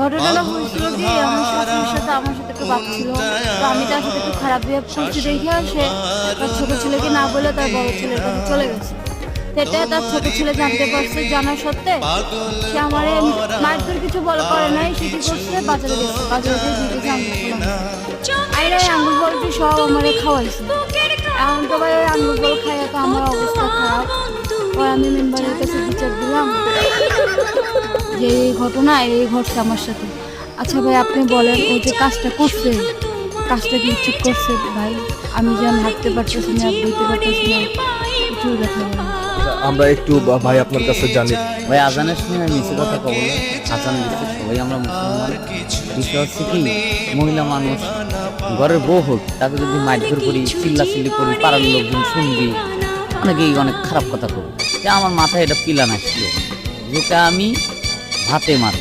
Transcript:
ঘটনাটা হয়েছিল কি, আমার শাশুড়ির সাথে আমার সাথে একটু বাদ ছিল, তো আমি তার সাথে একটু খারাপ বিহেভ করছি দেখে সে তার ছোট ছেলেকে না বলে তার বড় ছেলের কাছে চলে গেছে। সেটা তার ছোট ছেলে জানতে পারছে, জানার সত্ত্বে সে আমার মারধর কিছু করে নাই। সে কি করছে, বাজারে গেছে, বাজারে গিয়ে দিতেছে আঙ্গুল ফল আইরা আঙ্গুল ফলটি সব আমার খাওয়াইছে। এখন তো ভাই আঙ্গুল ফল খাইয়া তো আমার অবস্থা খারাপ। পরে আমি মেম্বারের কাছে বিচার দিলাম যে এই ঘটনা এই ঘটছে আমার সাথে। আচ্ছা ভাই আপনি বলেন, ও যে কাজটা করছে, কাজটা কি ঠিক করছে ভাই? আমি যেন হাঁটতে পারতেছি না, বইতে পারতেছি না, কিছু দেখা বলেন। আমরা একটু ভাই আপনার কাছে জানি। ভাই আজানের সময় মিছে কথা কব না, আজান দিচ্ছে, সবাই আমরা মুসলমান। বিষয় হচ্ছে কি, মহিলা মানুষ ঘরের বউ হোক, তাকে যদি মারধর করি, চিল্লাচিল্লি করি, পাড়ার লোকজন শুনবি, অনেকেই অনেক খারাপ কথা কবি। যে আমার মাথায় এটা পিলান আসছিল, যেটা আমি ভাতে মারি,